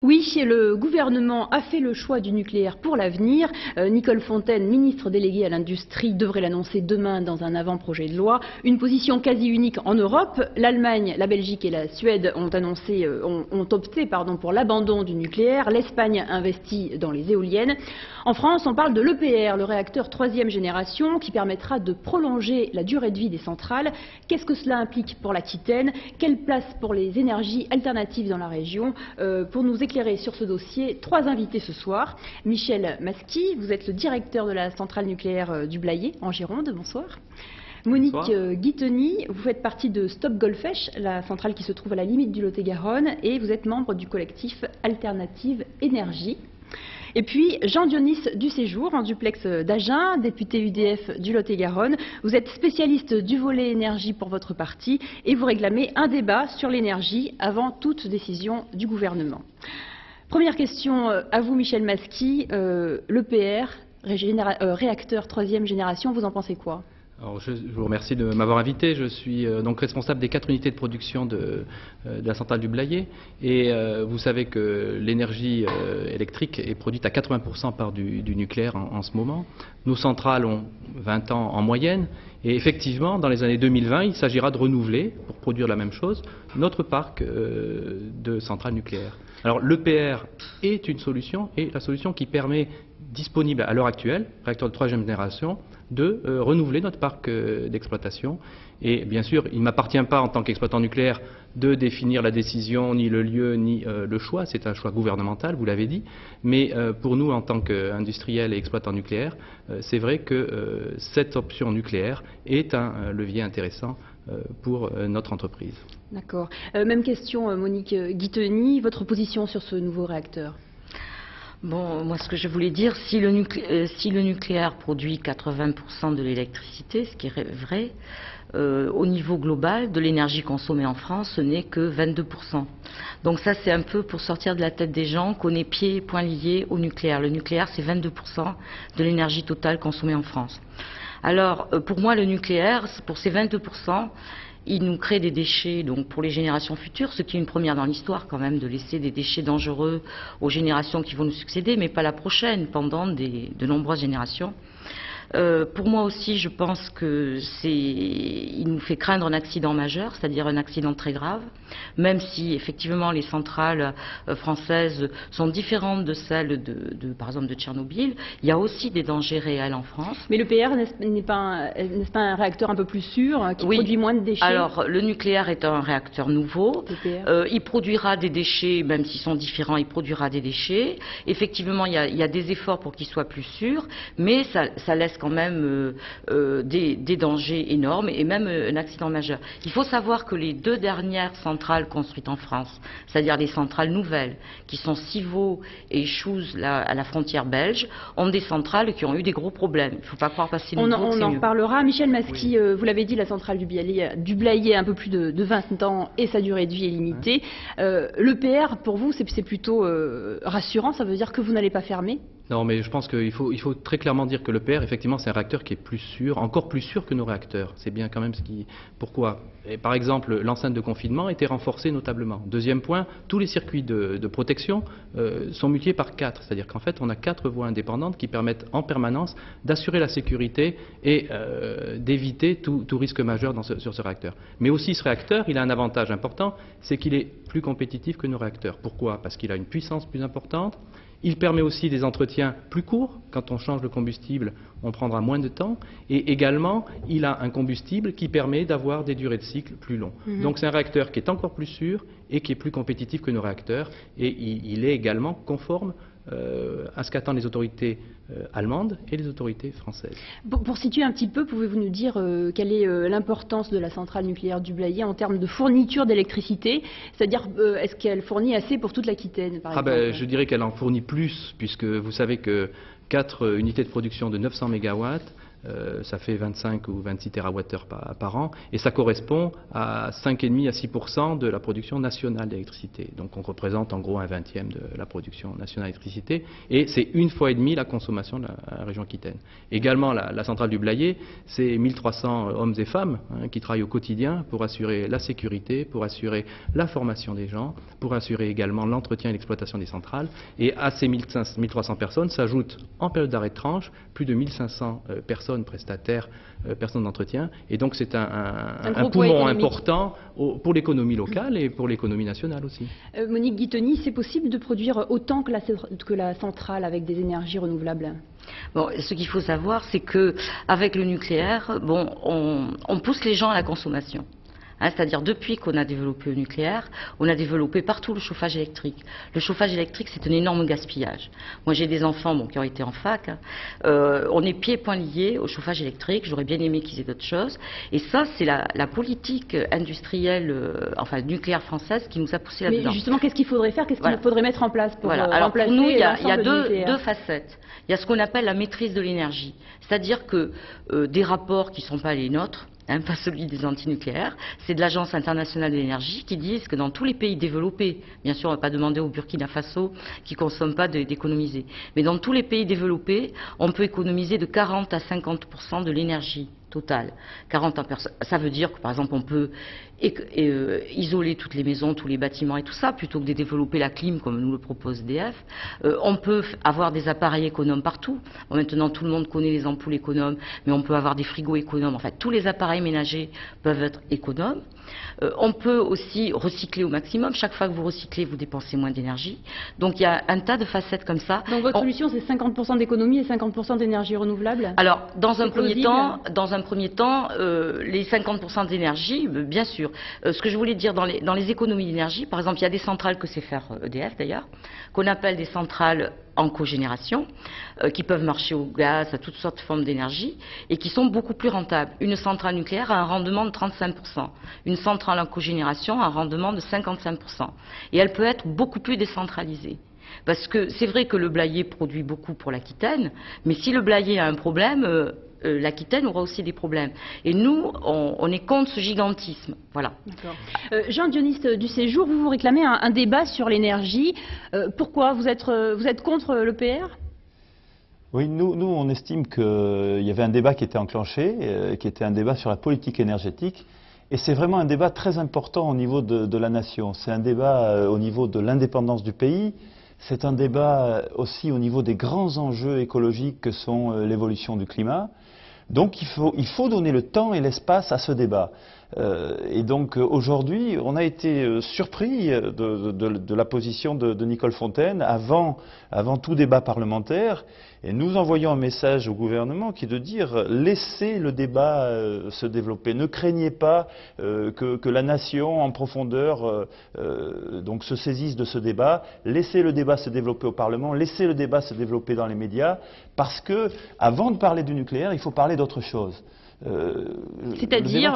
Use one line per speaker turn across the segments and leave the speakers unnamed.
Oui, le gouvernement a fait le choix du nucléaire pour l'avenir. Nicole Fontaine, ministre déléguée à l'industrie, devrait l'annoncer demain dans un avant-projet de loi. Une position quasi unique en Europe. L'Allemagne, la Belgique et la Suède ont opté pour l'abandon du nucléaire. L'Espagne investit dans les éoliennes. En France, on parle de l'EPR, le réacteur 3e génération, qui permettra de prolonger la durée de vie des centrales. Qu'est-ce que cela implique pour l'Aquitaine? Quelle place pour les énergies alternatives dans la région? Pour nous éclairer sur ce dossier, 3 invités ce soir. Michel Masqui, vous êtes le directeur de la centrale nucléaire du Blayais, en Gironde. Bonsoir. Monique Guiteny, vous faites partie de Stop Golfech, la centrale qui se trouve à la limite du Lot-et-Garonne, et vous êtes membre du collectif Alternative Énergie. Et puis Jean-Dionis Duséjour, en duplex d'Agen, député UDF du Lot-et-Garonne. Vous êtes spécialiste du volet énergie pour votre parti et vous réclamez un débat sur l'énergie avant toute décision du gouvernement. Première question à vous, Michel Masqui. L'EPR, réacteur 3e génération, vous en pensez quoi ?
Alors, je vous remercie de m'avoir invité. Je suis donc responsable des 4 unités de production de la centrale du Blayais. Et vous savez que l'énergie électrique est produite à 80% par du nucléaire en ce moment. Nos centrales ont 20 ans en moyenne. Et effectivement, dans les années 2020, il s'agira de renouveler, pour produire la même chose, notre parc de centrales nucléaires. Alors l'EPR est une solution, et la solution qui permet, disponible à l'heure actuelle, réacteur de 3e génération, de renouveler notre parc d'exploitation. Et bien sûr, il ne m'appartient pas en tant qu'exploitant nucléaire de définir la décision, ni le lieu, ni le choix. C'est un choix gouvernemental, vous l'avez dit. Mais pour nous, en tant qu'industriels et exploitants nucléaires, c'est vrai que cette option nucléaire est un levier intéressant pour notre entreprise. D'accord.
Même question, Monique Guiteny, votre position sur ce nouveau réacteur ?
Bon, moi ce que je voulais dire, si le nucléaire produit 80% de l'électricité, ce qui est vrai, au niveau global de l'énergie consommée en France, ce n'est que 22%. Donc ça c'est un peu pour sortir de la tête des gens qu'on est pieds et poings liés au nucléaire. Le nucléaire c'est 22% de l'énergie totale consommée en France. Alors pour moi le nucléaire, pour ces 22%, il nous crée des déchets donc pour les générations futures, ce qui est une première dans l'histoire quand même, de laisser des déchets dangereux aux générations qui vont nous succéder, mais pas la prochaine, pendant de nombreuses générations. Pour moi aussi, je pense que il nous fait craindre un accident majeur, c'est-à-dire un accident très grave, même si effectivement les centrales françaises sont différentes de celles par exemple de Tchernobyl. Il y a aussi des dangers réels en France.
Mais l'EPR n'est pas un réacteur un peu plus sûr, qui produit moins de déchets?
Alors le nucléaire est un réacteur nouveau. Il produira des déchets, même s'ils sont différents, il produira des déchets. Effectivement, il y a des efforts pour qu'il soit plus sûr, mais ça laisse quand même des dangers énormes et même un accident majeur. Il faut savoir que les 2 dernières centrales construites en France, c'est-à-dire les centrales nouvelles, qui sont Civaux et Chooz à la frontière belge, ont des centrales qui ont eu des gros problèmes. Il ne faut pas croire passer
On en reparlera. Michel Masqui, vous l'avez dit, la centrale du Blayais a un peu plus de 20 ans et sa durée de vie est limitée. L'EPR, pour vous, c'est plutôt rassurant, ça veut dire que vous n'allez pas fermer?
Non, mais je pense qu'il faut très clairement dire que l'EPR, effectivement, c'est un réacteur qui est plus sûr, encore plus sûr que nos réacteurs. C'est bien quand même ce qui... Pourquoi ? Et par exemple, l'enceinte de confinement a été renforcée notablement. Deuxième point, tous les circuits de protection sont multipliés par 4. C'est-à-dire qu'en fait, on a 4 voies indépendantes qui permettent en permanence d'assurer la sécurité et d'éviter tout risque majeur sur ce réacteur. Mais aussi, ce réacteur, il a un avantage important, c'est qu'il est plus compétitif que nos réacteurs. Pourquoi ? Parce qu'il a une puissance plus importante. Il permet aussi des entretiens plus courts. Quand on change de combustible, on prendra moins de temps. Et également, il a un combustible qui permet d'avoir des durées de cycle plus longues. Donc c'est un réacteur qui est encore plus sûr et qui est plus compétitif que nos réacteurs. Et il est également conforme à ce qu'attendent les autorités allemandes et les autorités françaises.
Pour situer un petit peu, pouvez-vous nous dire quelle est l'importance de la centrale nucléaire du Blayais en termes de fourniture d'électricité? C'est-à-dire, est-ce qu'elle fournit assez pour toute l'Aquitaine, par exemple?
Je dirais qu'elle en fournit plus, puisque vous savez que 4 unités de production de 900 MW ça fait 25 ou 26 TWh par an, et ça correspond à 5,5 à 6% de la production nationale d'électricité. Donc on représente en gros un 20e de la production nationale d'électricité, et c'est 1,5 fois la consommation de la région Aquitaine. Également, la centrale du Blayais, c'est 1300 hommes et femmes qui travaillent au quotidien pour assurer la sécurité, pour assurer la formation des gens, pour assurer également l'entretien et l'exploitation des centrales. Et à ces 1300 personnes s'ajoutent en période d'arrêt de tranche plus de 1500 personnes prestataires, personnes d'entretien. Et donc c'est un poumon important pour l'économie locale et pour l'économie nationale aussi.
Monique Guitoni, c'est possible de produire autant que la centrale avec des énergies renouvelables?
Bon, ce qu'il faut savoir, c'est que avec le nucléaire, bon, on pousse les gens à la consommation. C'est-à-dire, depuis qu'on a développé le nucléaire, on a développé partout le chauffage électrique. Le chauffage électrique, c'est un énorme gaspillage. Moi, j'ai des enfants qui ont été en fac. On est pieds et poings liés au chauffage électrique. J'aurais bien aimé qu'ils aient d'autres choses. Et ça, c'est la politique industrielle, enfin nucléaire française, qui nous a poussé là-dedans.
Mais justement, qu'est-ce qu'il faudrait faire? Qu'est-ce qu'il faudrait mettre en place pour remplacer?
Pour nous, il y a deux facettes. Il y a ce qu'on appelle la maîtrise de l'énergie. C'est-à-dire que des rapports qui ne sont pas les nôtres, pas celui des antinucléaires, c'est de l'Agence internationale de l'énergie qui disent que dans tous les pays développés, bien sûr on ne va pas demander au Burkina Faso qui ne consomme pas d'économiser, mais dans tous les pays développés, on peut économiser de 40 à 50% de l'énergie totale. Ça veut dire que par exemple on peut isoler toutes les maisons, tous les bâtiments et tout ça, plutôt que de développer la clim comme nous le propose EDF. On peut avoir des appareils économes partout. Bon, maintenant tout le monde connaît les ampoules économes, mais on peut avoir des frigos économes. En fait, tous les appareils ménagers peuvent être économes. On peut aussi recycler au maximum. Chaque fois que vous recyclez, vous dépensez moins d'énergie. Donc il y a un tas de facettes comme ça.
Donc votre solution, c'est 50% d'économie et 50% d'énergie renouvelable?
Alors, dans un premier temps, les 50% d'énergie, bien sûr. Ce que je voulais dire dans les économies d'énergie, par exemple, il y a des centrales que sait faire EDF d'ailleurs, qu'on appelle des centrales en cogénération, qui peuvent marcher au gaz, à toutes sortes de formes d'énergie, et qui sont beaucoup plus rentables. Une centrale nucléaire a un rendement de 35%. Une centrale en cogénération a un rendement de 55%. Et elle peut être beaucoup plus décentralisée. Parce que c'est vrai que le Blayais produit beaucoup pour l'Aquitaine, mais si le Blayais a un problème, l'Aquitaine aura aussi des problèmes. Et nous, on est contre ce gigantisme. Voilà.
Jean-Dionis Duséjour, vous réclamez un débat sur l'énergie. Pourquoi vous êtes contre l'EPR?
Oui, nous, on estime qu'il y avait un débat qui était enclenché, qui était un débat sur la politique énergétique. Et c'est vraiment un débat très important au niveau de la nation. C'est un débat au niveau de l'indépendance du pays. C'est un débat aussi au niveau des grands enjeux écologiques que sont l'évolution du climat. Donc il faut donner le temps et l'espace à ce débat. Et donc aujourd'hui, on a été surpris de la position de Nicole Fontaine avant tout débat parlementaire. Et nous envoyons un message au gouvernement qui est de dire laissez le débat se développer. Ne craignez pas que la nation en profondeur donc se saisisse de ce débat. Laissez le débat se développer au Parlement, laissez le débat se développer dans les médias, parce que avant de parler du nucléaire, il faut parler d'autre chose.
C'est-à-dire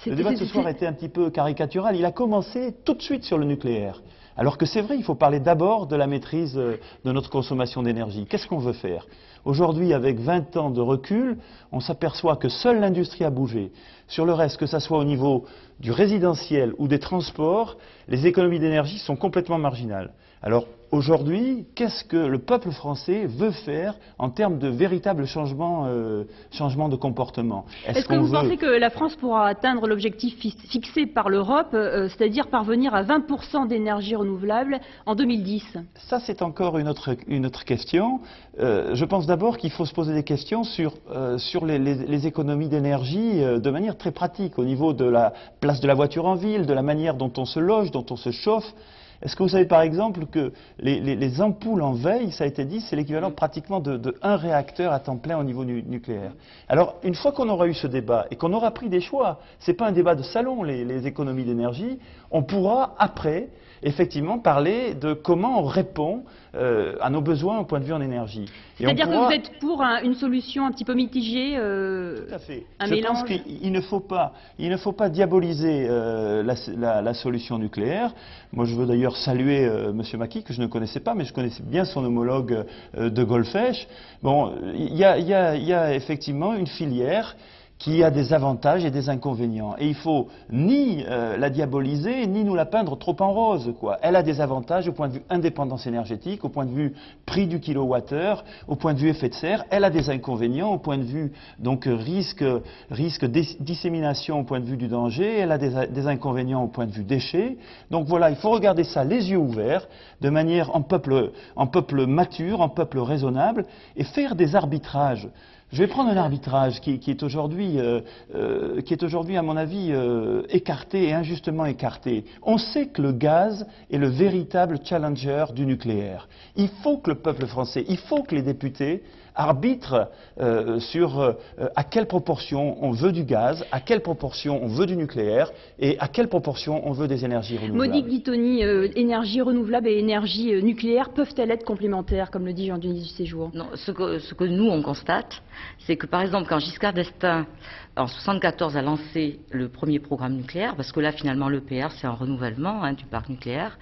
le débat de ce soir était un petit peu caricatural. Il a commencé tout de suite sur le nucléaire. Alors que c'est vrai, il faut parler d'abord de la maîtrise de notre consommation d'énergie. Qu'est-ce qu'on veut faire? Aujourd'hui, avec 20 ans de recul, on s'aperçoit que seule l'industrie a bougé. Sur le reste, que ce soit au niveau du résidentiel ou des transports, les économies d'énergie sont complètement marginales. Alors aujourd'hui, qu'est-ce que le peuple français veut faire en termes de véritable changement de comportement?
Est-ce que vous pensez que la France pourra atteindre l'objectif fixé par l'Europe, c'est-à-dire parvenir à 20% d'énergie renouvelable en 2010?
Ça, c'est encore une autre question. Je pense d'abord qu'il faut se poser des questions sur les économies d'énergie de manière très pratique, au niveau de la place de la voiture en ville, de la manière dont on se loge, dont on se chauffe. Est-ce que vous savez par exemple que les ampoules en veille, ça a été dit, c'est l'équivalent pratiquement de un réacteur à temps plein au niveau nucléaire. Alors une fois qu'on aura eu ce débat et qu'on aura pris des choix, ce n'est pas un débat de salon les économies d'énergie, on pourra après effectivement parler de comment on répond à nos besoins au point de vue en énergie.
C'est-à-dire que vous êtes pour une solution un petit peu mitigée,
tout à fait.
un
Je
mélange.
pense qu'il ne faut pas diaboliser la solution nucléaire. Moi, je veux d'ailleurs saluer M. Macchi, que je ne connaissais pas, mais je connaissais bien son homologue de Golfech. Bon, il y a effectivement une filière qui a des avantages et des inconvénients. Et il faut ni la diaboliser, ni nous la peindre trop en rose, quoi. Elle a des avantages au point de vue indépendance énergétique, au point de vue prix du kilowattheure, au point de vue effet de serre. Elle a des inconvénients au point de vue donc risque dissémination au point de vue du danger. Elle a des inconvénients au point de vue déchets. Donc voilà, il faut regarder ça les yeux ouverts, de manière en peuple mature, en peuple raisonnable, et faire des arbitrages. Je vais prendre un arbitrage qui est aujourd'hui, à mon avis, écarté et injustement écarté. On sait que le gaz est le véritable challenger du nucléaire. Il faut que le peuple français, il faut que les députés arbitrent sur à quelle proportion on veut du gaz, à quelle proportion on veut du nucléaire et à quelle proportion on veut des énergies renouvelables.
Monique Guittoni, énergie renouvelable et énergie nucléaire peuvent-elles être complémentaires, comme le dit Jean-Denis Dusséjour?
Non, ce que nous on constate, c'est que par exemple quand Giscard d'Estaing en 1974 a lancé le premier programme nucléaire, parce que là finalement l'EPR c'est un renouvellement du parc nucléaire,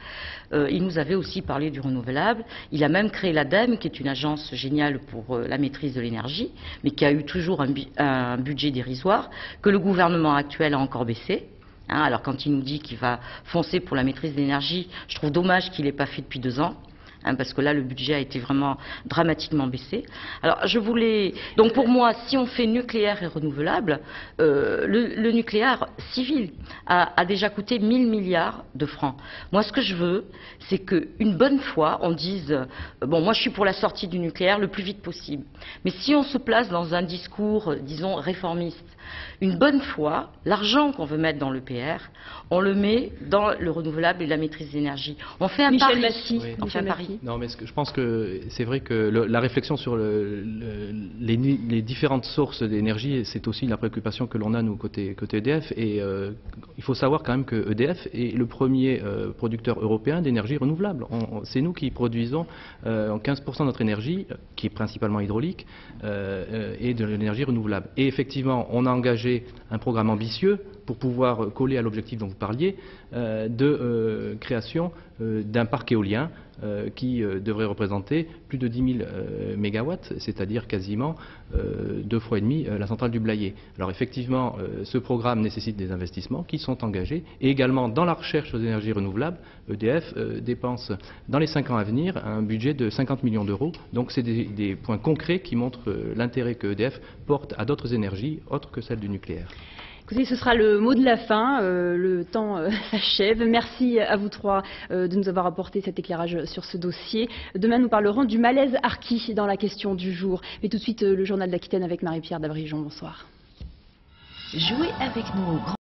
il nous avait aussi parlé du renouvelable. Il a même créé l'ADEME, qui est une agence géniale pour la maîtrise de l'énergie, mais qui a eu toujours un budget dérisoire, que le gouvernement actuel a encore baissé. Alors quand il nous dit qu'il va foncer pour la maîtrise de l'énergie, je trouve dommage qu'il n'ait pas fait depuis 2 ans. Parce que là, le budget a été vraiment dramatiquement baissé. Alors, donc pour moi, si on fait nucléaire et renouvelable, le nucléaire civil a déjà coûté 1000 milliards de francs. Moi, ce que je veux, c'est qu'une bonne fois, on dise, bon, moi je suis pour la sortie du nucléaire le plus vite possible. Mais si on se place dans un discours, disons, réformiste, une bonne fois, l'argent qu'on veut mettre dans l'EPR, on le met dans le renouvelable et la maîtrise de l'énergie. On fait un pari.
Massy.
On fait un pari.
Non, mais je pense que c'est vrai que la réflexion sur les différentes sources d'énergie, c'est aussi la préoccupation que l'on a, nous, côté EDF. Et il faut savoir quand même que EDF est le premier producteur européen d'énergie renouvelable. C'est nous qui produisons 15% de notre énergie, qui est principalement hydraulique, et de l'énergie renouvelable. Et effectivement, on a engagé un programme ambitieux pour pouvoir coller à l'objectif dont vous parliez, de création d'un parc éolien qui devrait représenter plus de 10 000 mégawatts, c'est-à-dire quasiment 2,5 fois la centrale du Blayais. Alors effectivement, ce programme nécessite des investissements qui sont engagés, et également dans la recherche aux énergies renouvelables, EDF dépense dans les 5 ans à venir un budget de 50 millions d'euros. Donc c'est des points concrets qui montrent l'intérêt que EDF porte à d'autres énergies autres que celles du nucléaire.
Écoutez, ce sera le mot de la fin, le temps s'achève. Merci à vous trois de nous avoir apporté cet éclairage sur ce dossier. Demain, nous parlerons du malaise harki dans la question du jour. Mais tout de suite, le journal d'Aquitaine avec Marie-Pierre Dabrijon. Bonsoir.
Jouez avec nous au grand